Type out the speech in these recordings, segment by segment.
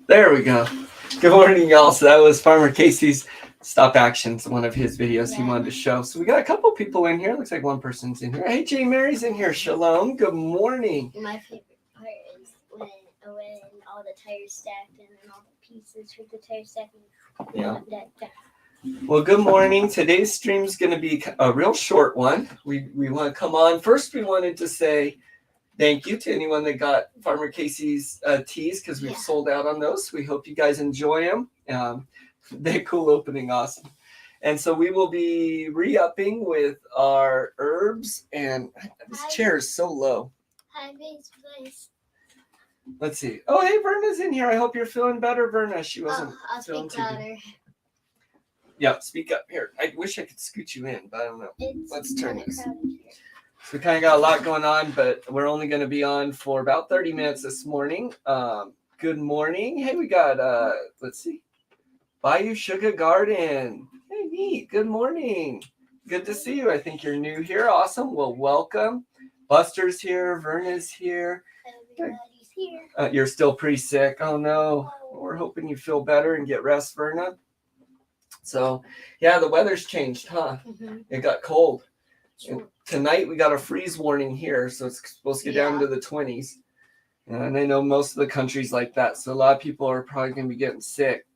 There we go. Good morning, y'all. So that was Farmer Casey's stop actions, one of his videos he wanted to show. So we got a couple people in here. Looks like one person's in here. Hey, J. Mary's in here. Shalom. Good morning. My favorite part is when all the tires stacked and then all the pieces for the tire stacking. Yeah. Well, good morning. Today's stream's going to be a real short one. We want to come on. First, we wanted to say thank you to anyone that got Farmer Casey's teas because we've sold out on those. We hope you guys enjoy them. They're cool opening, awesome. And so we will be re-upping with our herbs. And this chair is so low. Hi, please. Let's see. Oh, hey, Verna's in here. I hope you're feeling better, Verna. She wasn't. I'll speak louder. Yeah, speak up here. I wish I could scoot you in, but I don't know. Let's turn this. So we kind of got a lot going on, but we're only going to be on for about 30 minutes this morning. Good morning. Hey, we got, let's see, Bayou Sugar Garden. Hey, neat. Good morning. Good to see you. I think you're new here. Awesome. Well, welcome. Buster's here. Verna's here. Everybody's here. You're still pretty sick. Oh, no. We're hoping you feel better and get rest, Verna. So, yeah, the weather's changed, huh? Mm-hmm. It got cold. And tonight we got a freeze warning here, so it's supposed to get down to the 20s. And I know most of the country's like that, so a lot of people are probably going to be getting sick.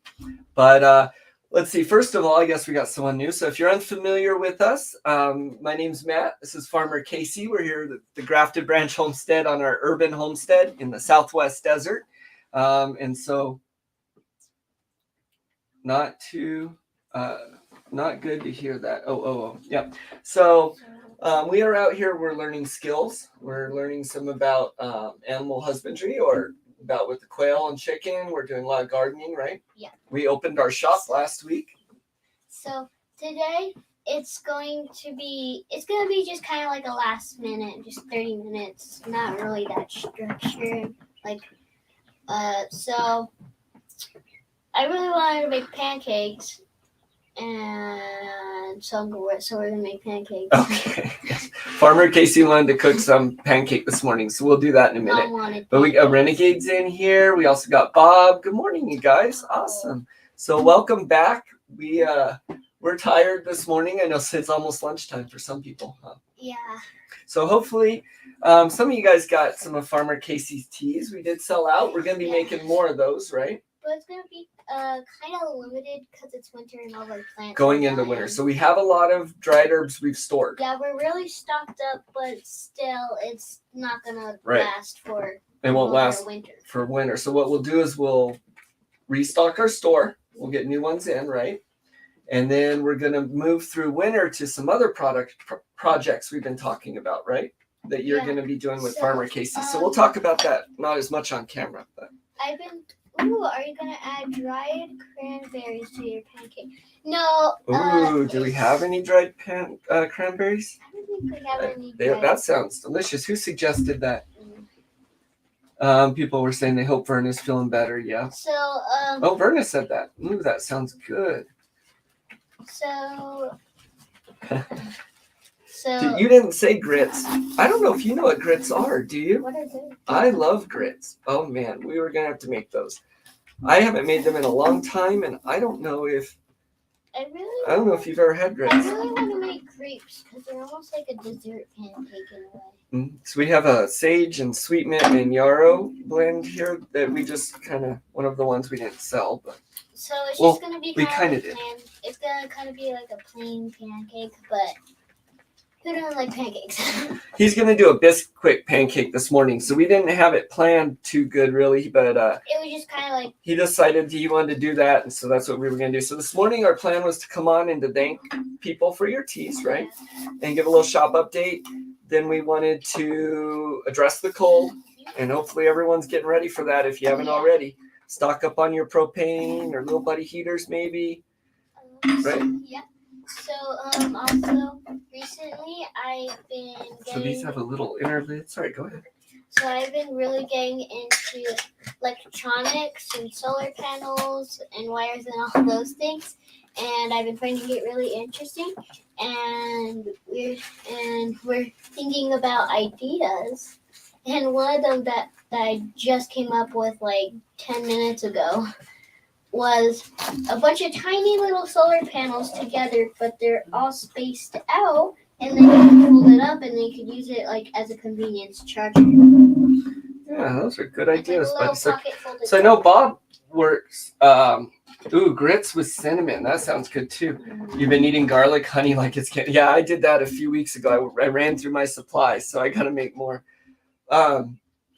But let's see. First of all, I guess we got someone new. So if you're unfamiliar with us, my name's Matt. This is Farmer Casey. We're here at the Grafted Branch Homestead on our urban homestead in the Southwest Desert. And so not good to hear that. Oh. Yep. So we are out here. We're learning skills. We're learning some about animal husbandry or about with the quail and chicken. We're doing a lot of gardening, right? Yeah. We opened our shop last week. So today it's going to be just kind of like a last minute, just 30 minutes. Not really that structured. So I really wanted to make pancakes. And so we're gonna make pancakes. Okay. Farmer Casey wanted to cook some pancake this morning, so we'll do that in a minute. But we got Renegades in here. We also got Bob. Good morning, you guys. Awesome. So welcome back. We're tired this morning. I know it's almost lunchtime for some people, huh? Yeah. So hopefully, some of you guys got some of Farmer Casey's teas. We did sell out. We're gonna be making more of those, right? But it's going to be kind of limited because it's winter and all our plants going into winter. So we have a lot of dried herbs we've stored. Yeah, we're really stocked up, but still it's not going to last for it won't last winter. For winter. So what we'll do is we'll restock our store. We'll get new ones in, right? And then we're going to move through winter to some other projects we've been talking about, right? That you're going to be doing with Farmer Casey. So we'll talk about that, not as much on camera, but Ooh, are you going to add dried cranberries to your pancake? No. Ooh, do we have any dried cranberries? I don't think we have any that sounds delicious. Who suggested that? People were saying they hope Verna's feeling better, yeah. So, oh, Verna said that. Ooh, that sounds good. So... You didn't say grits. I don't know if you know what grits are, do you? What are they? I love grits. Oh, man, we were going to have to make those. I haven't made them in a long time, and I don't know if you've ever had grits. I really want to make crepes because they're almost like a dessert pancake in a way. So we have a sage and sweet mint and yarrow blend here that we just kind of, one of the ones we didn't sell. But so it's just going to be kind of plain. It's going to kind of be like a plain pancake, but... Who doesn't like pancakes? He's going to do a Bisquick pancake this morning. So we didn't have it planned too good, really. But it was just kind of like... He decided he wanted to do that. And so that's what we were going to do. So this morning, our plan was to come on and to thank people for your teas, right? And give a little shop update. Then we wanted to address the cold. And hopefully everyone's getting ready for that if you haven't already. Stock up on your propane or little buddy heaters, maybe. Right? Yeah. So, also, recently, I've been getting... So these have a little interlude. Sorry, go ahead. So I've been really getting into electronics and solar panels and wires and all those things. And I've been finding it really interesting. And we're thinking about ideas. And one of them that I just came up with like 10 minutes ago was a bunch of tiny little solar panels together, but they're all spaced out, and then you can fold it up and then you could use it like as a convenience charger. Yeah, those are good It's like a ideas. little But pocket folded so I know Bob works. Grits with cinnamon. That sounds good too. You've been eating garlic honey like it's candy. Yeah, I did that a few weeks ago. I ran through my supplies, so I got to make more.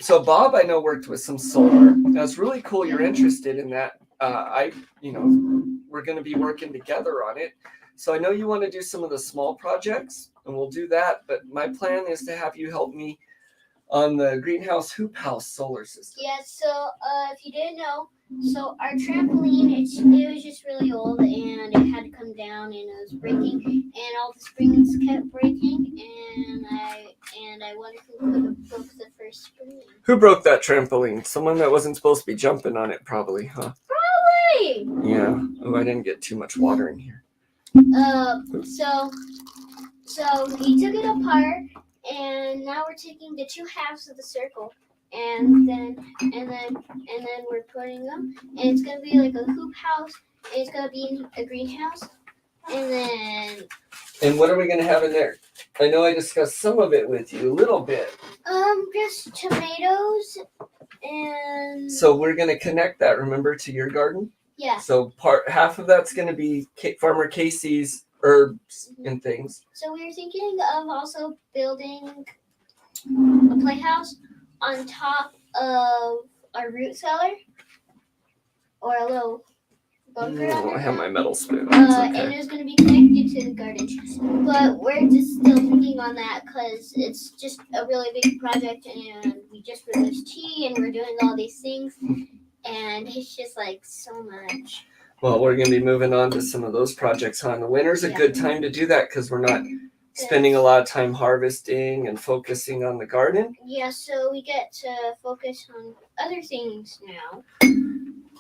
So Bob, I know, worked with some solar. That's really cool. You're interested in that. We're going to be working together on it. So I know you want to do some of the small projects, and we'll do that. But my plan is to have you help me on the greenhouse hoop house solar system. Yeah, so if you didn't know, so our trampoline, it was just really old and it had to come down and it was breaking and all the springs kept breaking and I wonder who could have broke the first spring. Who broke that trampoline? Someone that wasn't supposed to be jumping on it, probably, huh? Probably. Yeah. Oh, I didn't get too much water in here. So he took it apart and now we're taking the two halves of the circle and then we're putting them and it's gonna be like a hoop house and it's gonna be in a greenhouse And what are we gonna have in there? I know I discussed some of it with you a little bit. Just tomatoes and So we're gonna connect that, remember, to your garden. yeah. So half of that's gonna be Farmer Casey's herbs and things. So we were thinking of also building a playhouse on top of our root cellar or a little bunker. I have my metal spoon. And it's going to be connected to the garden. But we're just still thinking on that because it's just a really big project and we just released tea and we're doing all these things and it's just like so much. Well, we're going to be moving on to some of those projects, huh? And the winter's a good time to do that because we're not spending a lot of time harvesting and focusing on the garden. Yeah, so we get to focus on other things now.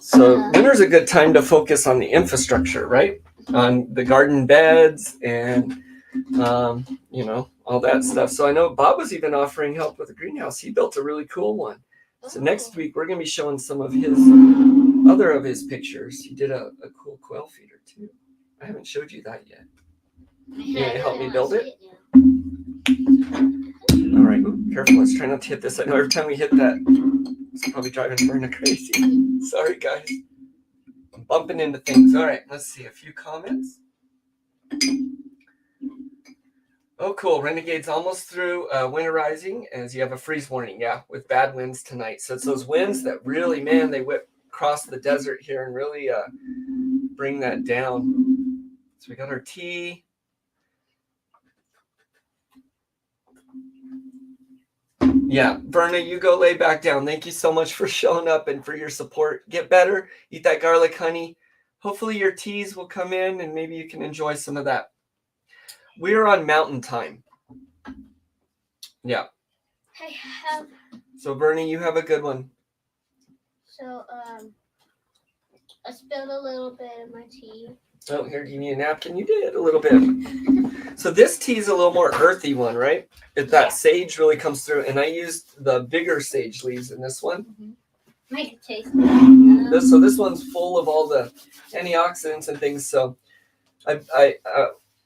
So winter's a good time to focus on the infrastructure, right? On the garden beds and, all that stuff. So I know Bob was even offering help with the greenhouse. He built a really cool one. So next week we're going to be showing some of his other of his pictures. He did a cool quail feeder too. I haven't showed you that yet. You gonna help me build it? All right, careful. Let's try not to hit this. I know every time we hit that, it's probably driving Verna crazy. Sorry, guys. I'm bumping into things. All right, let's see. A few comments. Oh, cool. Renegade's almost through winterizing as you have a freeze warning. Yeah, with bad winds tonight. So it's those winds that really, man, they whip across the desert here and really bring that down. So we got our tea. Yeah, Verna, you go lay back down. Thank you so much for showing up and for your support. Get better. Eat that garlic honey. Hopefully your teas will come in and maybe you can enjoy some of that. We are on mountain time. Yeah. So Verna, you have a good one. So I spilled a little bit of my tea. Oh, here, do you need a napkin? You did a little bit. So this tea is a little more earthy one, right? That sage really comes through, and I used the bigger sage leaves in this one. Make it taste good. So this one's full of all the antioxidants and things. So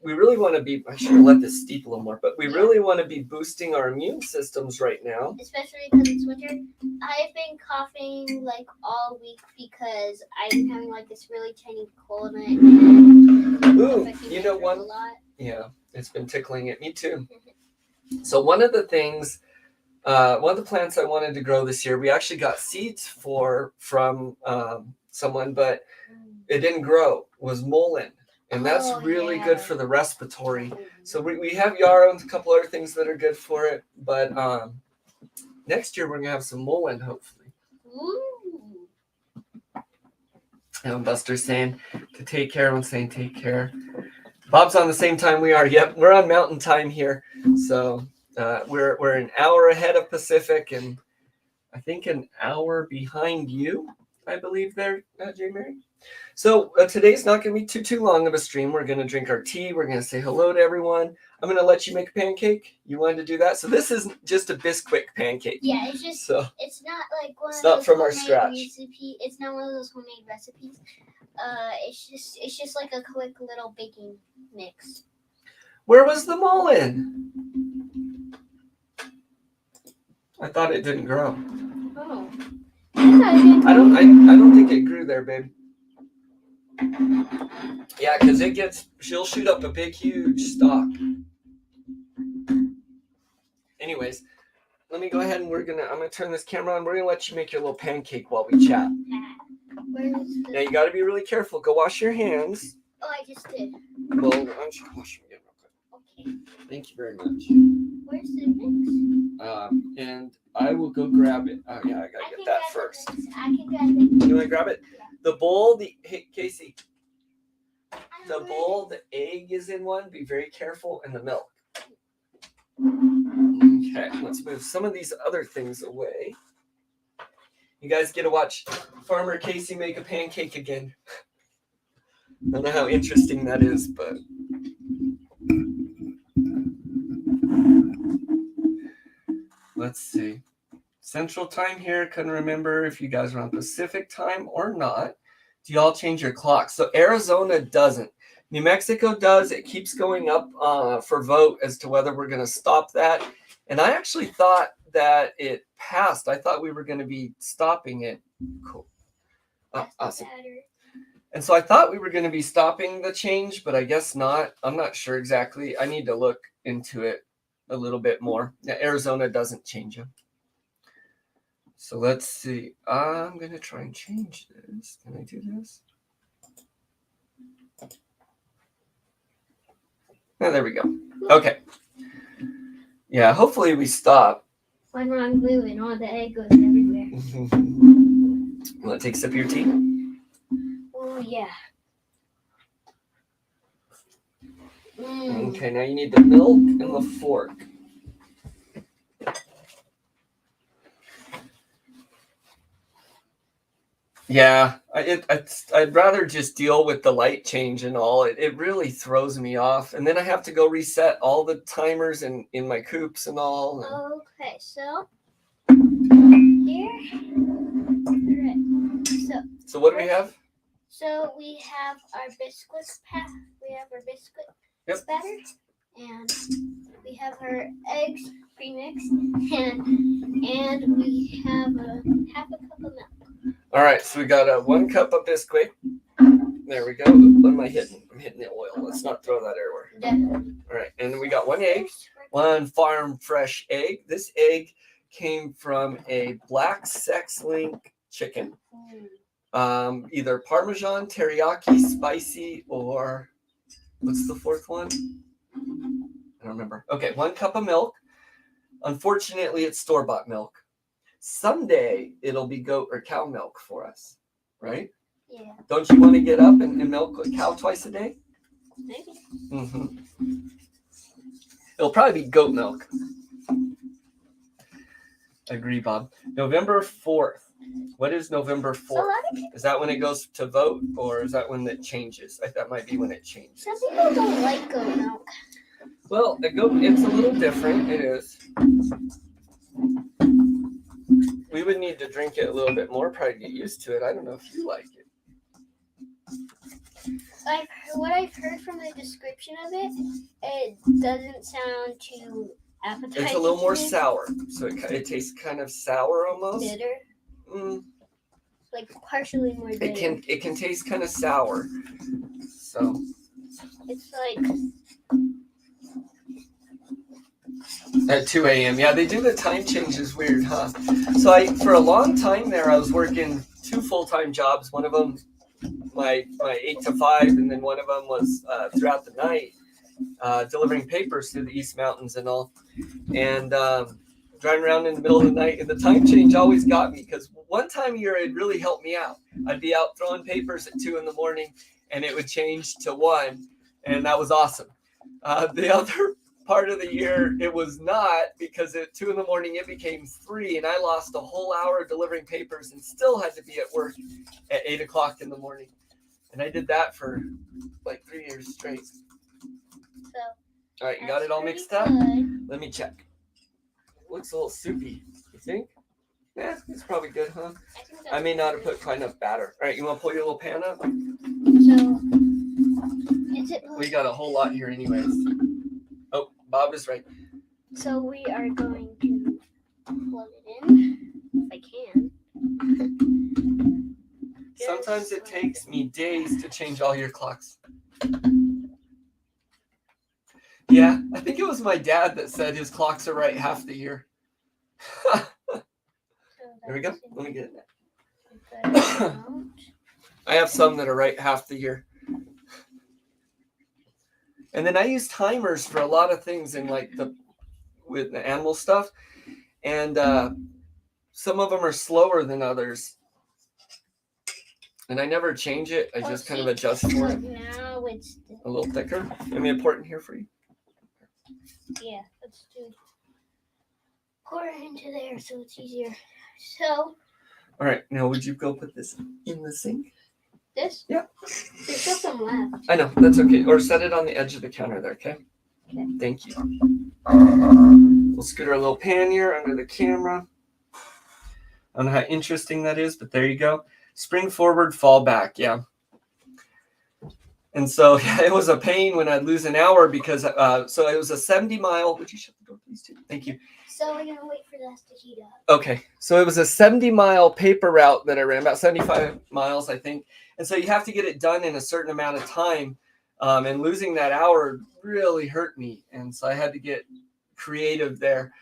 we really want to be, I should have let this steep a little more, but we really want to be boosting our immune systems right now. Especially because it's winter. I've been coughing like all week because I'm having like this really tiny cold and ooh, you know what? Yeah, it's been tickling it. Me too. So one of the things, one of the plants I wanted to grow this year, we actually got seeds from someone, but it didn't grow, was mullein. And that's really good for the respiratory. So we have yarrow and a couple other things that are good for it. But next year we're going to have some mullein, hopefully. Ooh. And Buster's saying to take care. I'm saying take care. Bob's on the same time we are. Yep, we're on mountain time here. So we're an hour ahead of Pacific and I think an hour behind you. I believe there, J. Mary. So today's not going to be too long of a stream. We're going to drink our tea. We're going to say hello to everyone. I'm going to let you make a pancake. You wanted to do that? So this isn't just a Bisquick pancake. Yeah, it's just, So it's not like one it's of not those from our homemade scratch. It's not one of those homemade recipes. It's just like a quick little baking mix. Where was the mullein? I thought it didn't grow. Oh. I don't think it grew there, babe. Yeah, because she'll shoot up a big, huge stalk. Anyways, let me go ahead and I'm gonna turn this camera on. We're gonna let you make your little pancake while we chat. Now you gotta be really careful. Go wash your hands. Oh, I just did. Well, I'm just gonna wash them again real quick. Okay. Thank you very much. Where's the mix? And I will go grab it. Oh yeah, I gotta get that first. I can grab it. You wanna grab it? Yeah. The bowl, hey Casey, the bowl, the egg is in one. Be very careful, and the milk. Okay, let's move some of these other things away. You guys get to watch Farmer Casey make a pancake again. I don't know how interesting that is, but let's see. Central time here. Couldn't remember if you guys are on Pacific time or not. Do y'all change your clock? So Arizona doesn't. New Mexico does. It keeps going up for vote as to whether we're going to stop that. And I actually thought that it passed. I thought we were going to be stopping it. Cool. Awesome. And so I thought we were going to be stopping the change, but I guess not. I'm not sure exactly. I need to look into it a little bit more. Yeah, Arizona doesn't change them. So let's see. I'm going to try and change this. Can I do this? Oh, there we go. Okay. Yeah, hopefully we stop. One wrong glue and all the egg goes everywhere. You want to take a sip of your tea? Oh, yeah. Okay, now you need the milk and the fork. Yeah, I'd rather just deal with the light change and all. It really throws me off. And then I have to go reset all the timers in my coops and all. Okay, so here. Right. So what do we have? So we have our biscuit batter, and we have our eggs premixed, and we have a half a cup of milk. All right, so we got 1 cup of Bisquick. There we go. What am I hitting? I'm hitting the oil. Let's not throw that everywhere. Definitely. All right, and then we got 1 egg, 1 farm fresh egg. This egg came from a black sex link chicken. Either Parmesan, teriyaki, spicy, or what's the 4th one? I don't remember. Okay, 1 cup of milk. Unfortunately, it's store-bought milk. Someday it'll be goat or cow milk for us, right? Yeah. Don't you want to get up and milk a cow twice a day? Maybe. Mm-hmm. It'll probably be goat milk. Agree, Bob. November 4th. What is November 4th? Is that when it goes to vote, or is that when it changes? That might be when it changes. Some people don't like goat milk. Well, it's a little different. It is. We would need to drink it a little bit more, probably get used to it. I don't know if you like it. What I've heard from the description of it, it doesn't sound too appetizing. It's a little more sour, so it tastes kind of sour almost. Bitter. Like partially more bitter. It can taste kind of sour. So it's like at 2 a.m. Yeah, they do the time changes weird, huh? So for a long time there, I was working 2 full-time jobs. One of them, my 8 to 5, and then one of them was throughout the night, delivering papers through the East Mountains and all. And driving around in the middle of the night, and the time change always got me, because one time a year it really helped me out. I'd be out throwing papers at 2 a.m, and it would change to 1, and that was awesome. The other part of the year it was not, because at 2 in the morning it became 3, and I lost a whole hour delivering papers and still had to be at work at 8 o'clock in the morning. And I did that for like 3 years straight. So All right, you got it all mixed up? Let me check. Looks a little soupy, you think? Yeah, it's probably good, huh? I may not have put quite enough batter. All right, you want to pull your little pan up? So, is it? We got a whole lot here anyways. Oh, Bob is right. So we are going to plug it in, if I can. Sometimes it takes me days to change all your clocks. Yeah, I think it was my dad that said his clocks are right half the year. There we go. Let me get it. I have some that are right half the year. And then I use timers for a lot of things in with the animal stuff. And some of them are slower than others. And I never change it. I just kind of adjust for it. Now it's A little thicker. Let me pour it in here for you. Yeah, let's do pour it into there so it's easier. So All right, now would you go put this in the sink? this? Yeah. There's still some left. I know, that's okay. Or set it on the edge of the counter there, okay? Okay. Thank you. We'll scoot our little pan here under the camera. I don't know how interesting that is, but there you go. Spring forward, fall back, yeah. And so yeah, it was a pain when I'd lose an hour because, so it was a 70-mile, would you shut the door please too? Thank you. So we're going to wait for this to heat up. Okay, so it was a 70-mile paper route that I ran, about 75 miles, I think. And so you have to get it done in a certain amount of time. And losing that hour really hurt me. And so I had to get creative there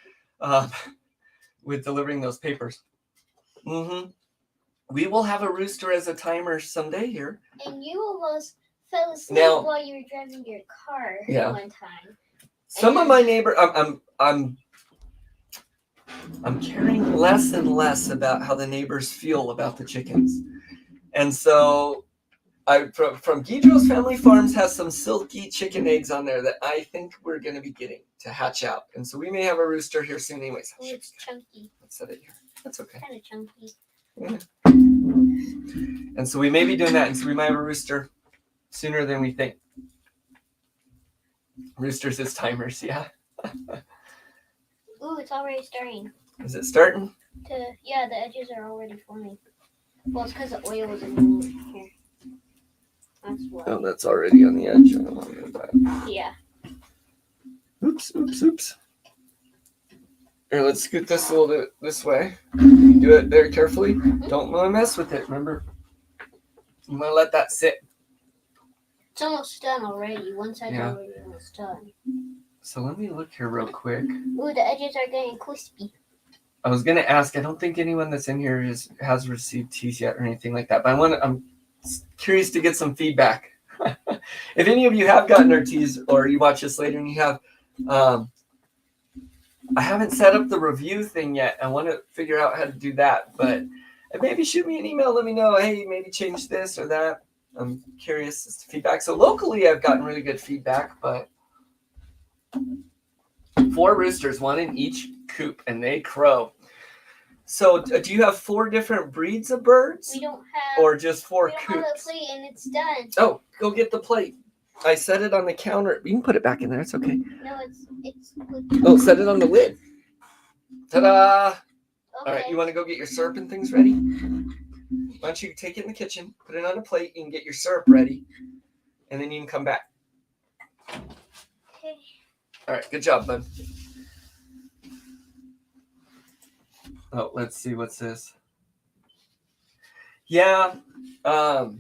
with delivering those papers. Mm-hmm. We will have a rooster as a timer someday here. And you almost fell asleep Now- while you were driving your car Yeah. one time. Some of my neighbor, I'm caring less and less about how the neighbors feel about the chickens. And so from Guidro's Family Farms has some silky chicken eggs on there that I think we're going to be getting to hatch out. And so we may have a rooster here soon anyways. Oh, it's chunky. Let's set it here. That's okay. Kind of chunky. Yeah. And so we may be doing that. And so we might have a rooster sooner than we think. Roosters as timers, yeah. Ooh, it's already starting. Is it starting? Yeah, the edges are already forming. Well, it's because the oil was in here. That's why. Oh, that's already on the edge. I don't want to do that. Yeah. Oops. Here, let's scoot this a little bit this way. Do it very carefully. Don't want to mess with it, remember? You want to let that sit. It's almost done already. One side's Yeah. already almost done. So let me look here real quick. Ooh, the edges are getting crispy. I was going to ask, I don't think anyone that's in here has received teas yet or anything like that, but I'm curious to get some feedback. If any of you have gotten our teas or you watch this later and you have, I haven't set up the review thing yet. I want to figure out how to do that, but maybe shoot me an email. Let me know, hey, maybe change this or that. I'm curious as to feedback. So locally, I've gotten really good feedback, but 4 roosters, 1 in each coop, and they crow. So do you have 4 different breeds of birds? We don't have. Or just 4 we don't have a coops? plate and it's done. Oh, go get the plate. I set it on the counter. You can put it back in there. It's okay. No, it's. Oh, set it on the lid. Ta-da! Okay. All right, you want to go get your syrup and things ready? Why don't you take it in the kitchen, put it on a plate, you can get your syrup ready, and then you can come back. Okay. All right, good job, bud. Oh, let's see, what's this? Yeah, I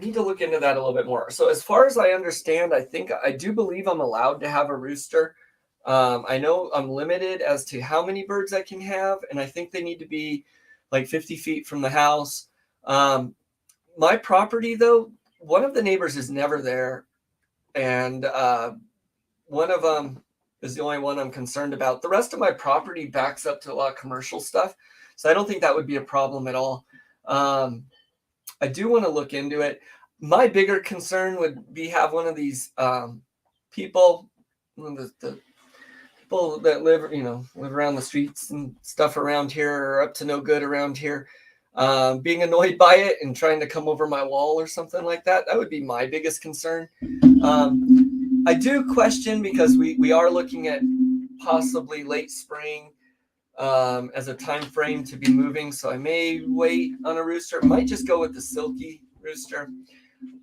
need to look into that a little bit more. So as far as I understand, I do believe I'm allowed to have a rooster. I know I'm limited as to how many birds I can have, and I think they need to be like 50 feet from the house. My property, though, one of the neighbors is never there, and one of them is the only one I'm concerned about. The rest of my property backs up to a lot of commercial stuff, so I don't think that would be a problem at all. I do want to look into it. My bigger concern would be have one of these people the people that live around the streets and stuff around here are up to no good around here. Being annoyed by it and trying to come over my wall or something like that. That would be my biggest concern. I do question because we are looking at possibly late spring as a time frame to be moving. So I may wait on a rooster. Might just go with the silky rooster.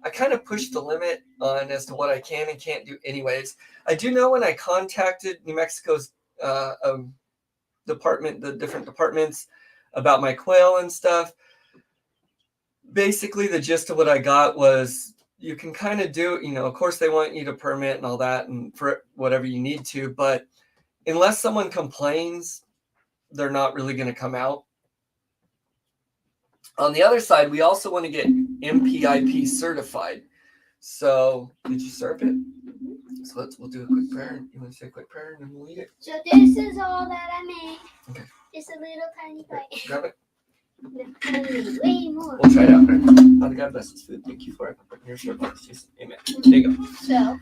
I kind of pushed the limit on as to what I can and can't do anyways. I do know when I contacted New Mexico's department, the different departments about my quail and stuff, basically the gist of what I got was you can kind of do, of course they want you to permit and all that and for whatever you need to, but unless someone complains, they're not really going to come out. On the other side, we also want to get MPIP certified. So, did you serve it? So we'll do a quick prayer. You want to say a quick prayer and then we'll eat it? So this is all that I made. Okay. Just a little tiny bite. Grab it. No, I need way more. We'll try it out. Right? Father God bless this food. Thank you for it. In your short box, Jesus. Amen. There you go. So,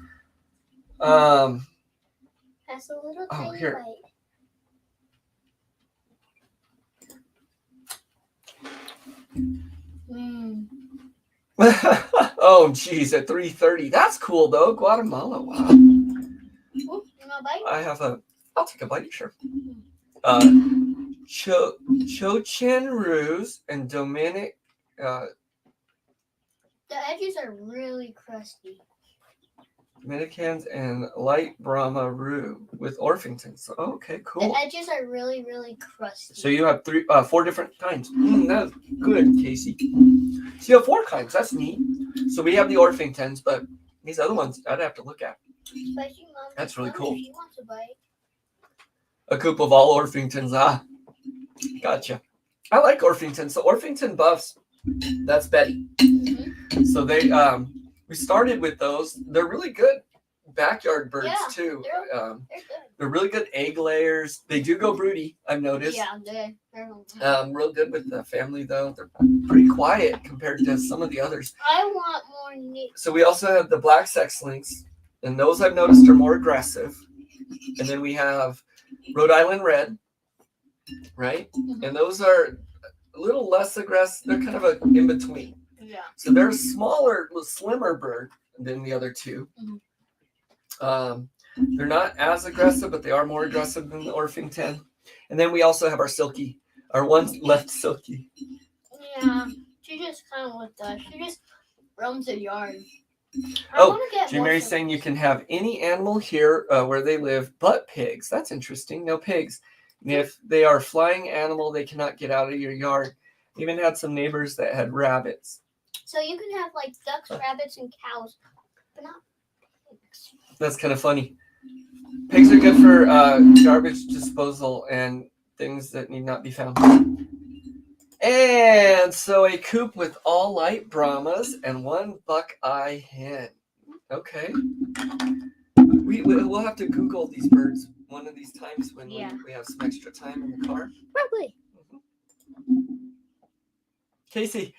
Um. that's a little Oh, tiny here. bite. Mm. Oh, geez, at 3:30. That's cool though. Guatemala. Wow. Ooh, you want a bite? I'll take a bite, sure. Chochen Ruse and Dominic. The edges are really crusty. Dominicans and light Brahma Rue with Orpingtons. Oh, okay, cool. The edges are really, really crusty. So you have four different kinds. That's good, Casey. So you have 4 kinds. That's neat. So we have the Orpingtons, but these other ones I'd have to look at. Spicy mom. That's really cool. If you want to bite. A coop of all Orpingtons. Gotcha. I like Orpingtons. So Orpington Buffs, that's Betty. Mm-hmm. So they we started with those. They're really good backyard birds too. They're good. They're really good egg layers. They do go broody, I've noticed. Yeah, they're Real good with the family though. They're pretty quiet compared to some of the others. I want more meat. So we also have the black sex links, and those I've noticed are more aggressive. And then we have Rhode Island Red, right? Mm-hmm. And those are a little less aggressive. They're kind of a in between. Yeah. So they're a smaller, slimmer bird than the other two. Mm-hmm. They're not as aggressive, but they are more aggressive than the Orpington. And then we also have our Silky, our one left Silky. Yeah, she just kind of with us. She just roams the yard. Jim Mary's saying you can have any animal here where they live, but pigs. That's interesting. No pigs. And if they are flying animal, they cannot get out of your yard. Even had some neighbors that had rabbits. So you can have like ducks, rabbits, and cows, but not pigs. That's kind of funny. Pigs are good for garbage disposal and things that need not be found. And so a coop with all light Brahmas and 1 buckeye hen. Okay. We'll have to Google these birds one of these times when we have some extra time in the car. Probably. Casey,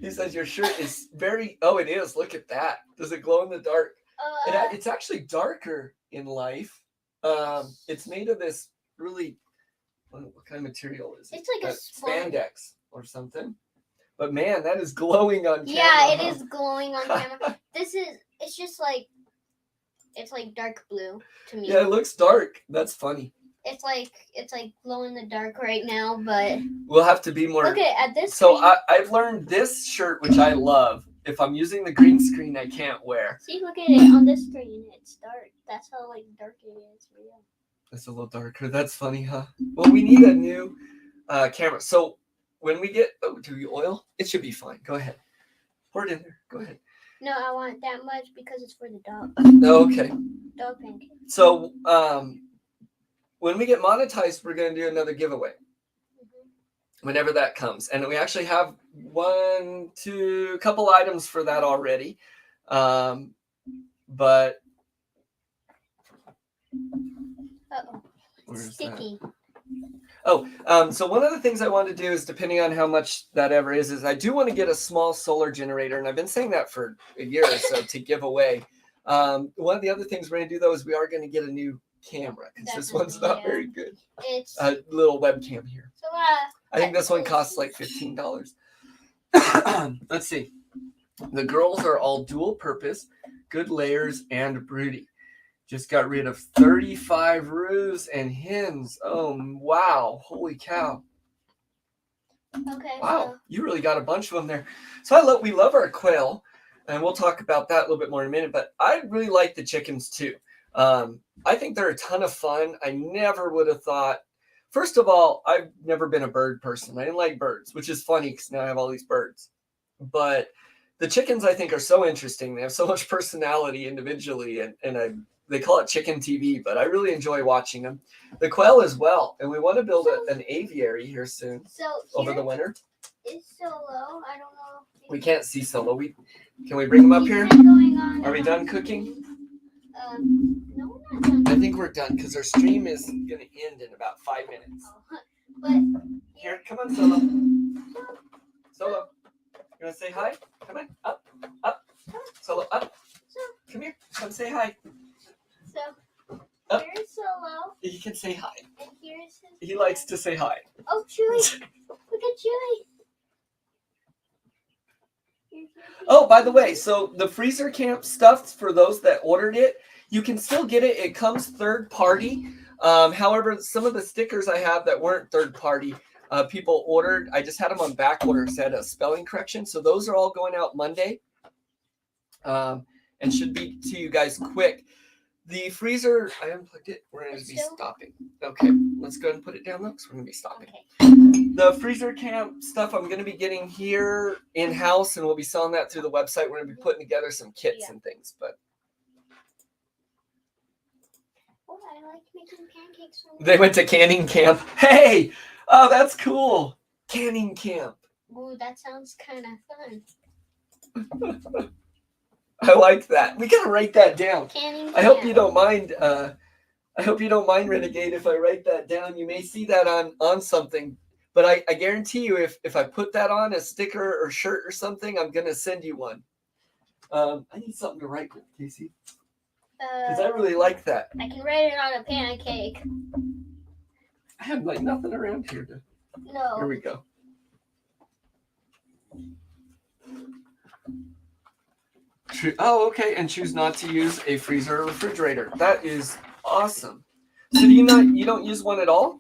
he says your shirt is very, it is. Look at that. Does it glow in the dark? It's actually darker in life. It's made of this really, what kind of material is it? It's like a spandex or something. But man, that is glowing on camera. Yeah, it is glowing on camera. It's just like, it's like dark blue to me. Yeah, it looks dark. That's funny. It's like glow in the dark right now, but we'll have to be more. Look at this. So I've learned this shirt, which I love. If I'm using the green screen, I can't wear. See, look at it on this screen. It's dark. That's how like dark it is. Yeah. It's a little darker. That's funny, huh? Well, we need a new camera. So when we get, do we oil? It should be fine. Go ahead. Pour it in there. Go ahead. No, I want that much because it's for the dog. Okay. Dog pancake. So when we get monetized, we're going to do another giveaway. Whenever that comes. And we actually have couple items for that already. But It's sticky. So one of the things I want to do is, depending on how much that ever is I do want to get a small solar generator. And I've been saying that for a year or so to give away. One of the other things we're going to do, though, is we are going to get a new camera because this one's not very good. It's A little webcam here. so. I think this one costs like $15. Let's see. The girls are all dual purpose, good layers, and broody. Just got rid of 35 roos and hens. Oh, wow. Holy cow. Okay. Wow. You really got a bunch of them there. So we love our quail, and we'll talk about that a little bit more in a minute, but I really like the chickens too. I think they're a ton of fun. I never would have thought. First of all, I've never been a bird person. I didn't like birds, which is funny because now I have all these birds. But the chickens, I think, are so interesting. They have so much personality individually, and they call it chicken TV, but I really enjoy watching them. The quail as well, and we want to build an aviary here soon over the winter. Is Solo? I don't know. We can't see Solo. Can we bring him up here? Are we done cooking? No, we're not done. I think we're done because our stream is going to end in about 5 minutes. But Here, come on, Solo. Solo, you want to say hi? Come on, up. Solo, up. Come here, come say hi. So Up. here's Solo, He can say hi. and here's his. He likes to say hi. Oh, Chewy! Look at Chewy. Oh, by the way, so the freezer camp stuff, for those that ordered it, you can still get it. It comes third party. However, some of the stickers I have that weren't third party, people ordered. I just had them on back order because I had a spelling correction. So those are all going out Monday, and should be to you guys quick. The freezer, I unplugged it. We're going to be stopping. Okay, let's go ahead and put it down though, because we're going to be stopping. Okay. The freezer camp stuff I'm going to be getting here in-house, and we'll be selling that through the website. We're going to be putting together some kits and things. But Oh, I like making pancakes. they went to canning camp. Hey! Oh, that's cool. Canning camp. Ooh, that sounds kind of fun. I like that. We got to write that down. Canning. I hope you don't mind. I hope you don't mind, Renegade, if I write that down. You may see that on something, but I guarantee you, if I put that on a sticker or shirt or something, I'm gonna send you one. I need something to write with, Casey, because I really like that. I can write it on a pancake. I have like nothing around here to. No. Here we go. Oh, okay. And choose not to use a freezer or refrigerator. That is awesome. So you don't use one at all?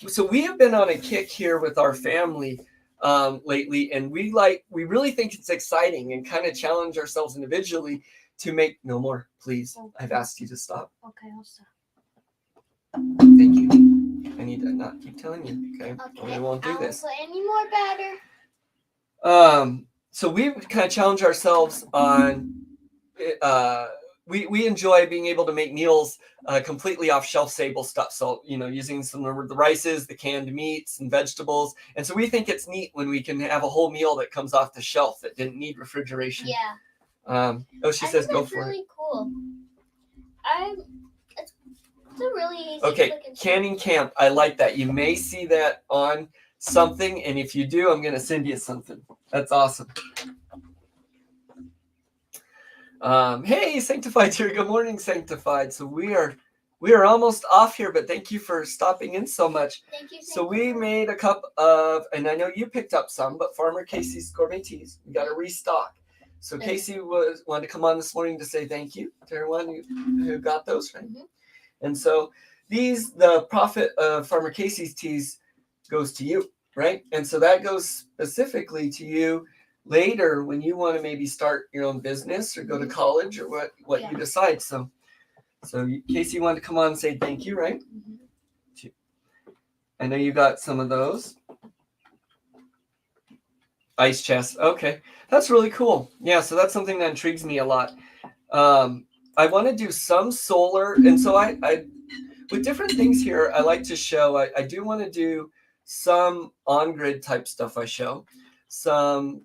So we have been on a kick here with our family lately, and we really think it's exciting and kind of challenge ourselves individually to make no more, please. Okay. I've asked you to stop. Okay, I'll stop. Thank you. I need to not keep telling you. Okay. Okay. We won't do this. I won't put any more batter. So we kind of challenge ourselves on. We enjoy being able to make meals completely off shelf stable stuff. So using some of the rices, the canned meats and vegetables, and so we think it's neat when we can have a whole meal that comes off the shelf that didn't need refrigeration. Yeah. She says go for it. That's really cool. It's a really easy. Okay, cooking canning camp. I like that. You may see that on something, and if you do, I'm going to send you something. That's awesome. Hey, Sanctified here. Good morning, Sanctified. So we are almost off here, but thank you for stopping in so much. Thank you. So we made a cup of, and I know you picked up some, but Farmer Casey's gourmet teas. We got to restock. So Casey wanted to come on this morning to say thank you to everyone who got those, right? Mm-hmm. And so the profit of Farmer Casey's teas goes to you, right? And so that goes specifically to you later when you want to maybe start your own business or go to college or what you decide. So Casey wanted to come on and say thank you, right? Mm-hmm. I know you got some of those. Ice chest. Okay. That's really cool. Yeah. So that's something that intrigues me a lot. I want to do some solar. And so I with different things here, I like to show, I do want to do some on-grid type stuff I show, some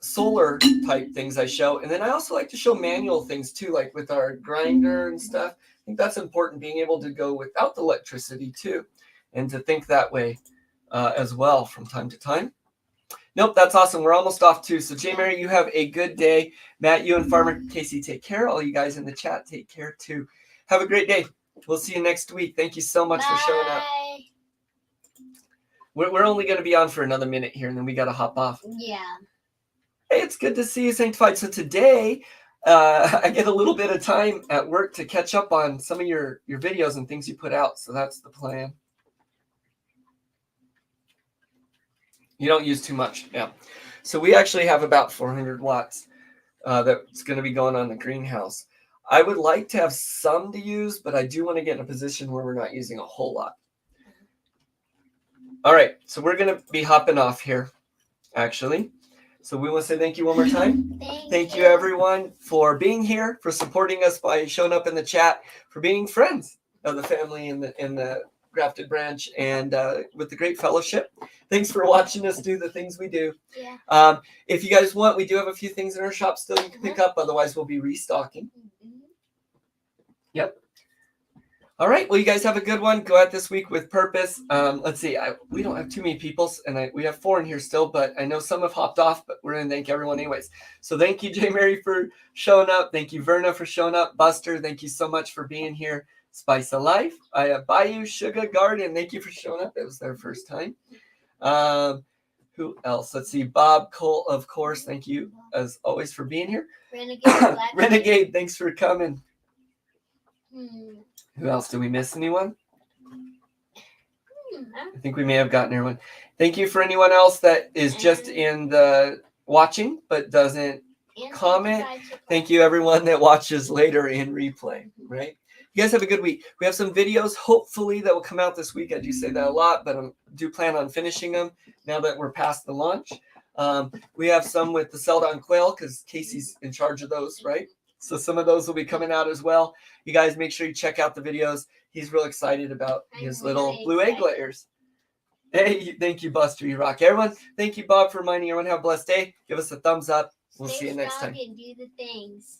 solar type things I show. And then I also like to show manual things too, like with our grinder and stuff. I think that's important, being able to go without the electricity too, and to think that way as well from time to time. Nope, that's awesome. We're almost off too. So J. Mary, you have a good day. Matt, you and Farmer Casey take care. All you guys in the chat take care too. Have a great day. We'll see you next week. Thank you so much for showing up. Bye. We're only going to be on for another minute here, and then we got to hop off. Yeah. Hey, it's good to see you, Sanctified. So today, I get a little bit of time at work to catch up on some of your videos and things you put out. So that's the plan. You don't use too much. Yeah. So we actually have about 400 watts that's going to be going on the greenhouse. I would like to have some to use, but I do want to get in a position where we're not using a whole lot. All right. So we're going to be hopping off here, actually. So we want to say thank you one more time. Thank you, everyone, for being here, for supporting us by showing up in the chat, for being friends of the family in the Grafted Branch, and with the great fellowship. Thanks for watching us do the things we do. Yeah. If you guys want, we do have a few things in our shop still you can pick up. Otherwise, we'll be restocking. Yep. All right. Well, you guys have a good one. Go out this week with purpose. Let's see. We don't have too many people, and we have 4 in here still, but I know some have hopped off, but we're going to thank everyone anyways. So thank you, J. Mary, for showing up. Thank you, Verna, for showing up. Buster, thank you so much for being here. Spice of Life. I have Bayou Sugar Garden. Thank you for showing up. It was their first time. Who else? Let's see. Bob Cole, of course. Thank you, as always, for being here. Renegade, thanks for coming. Who else? Did we miss anyone? I think we may have gotten everyone. Thank you for anyone else that is just in the watching but doesn't comment. Thank you, everyone that watches later in replay, right? You guys have a good week. We have some videos, hopefully, that will come out this week. I do say that a lot, but I do plan on finishing them now that we're past the launch. We have some with the Seldon Quail because Casey's in charge of those, right? So some of those will be coming out as well. You guys make sure you check out the videos. He's real excited about his little blue egg layers. Hey, thank you, Buster. You rock. Everyone, thank you, Bob, for reminding everyone. Have a blessed day. Give us a thumbs up. We'll see you next time. Stay strong and do the things.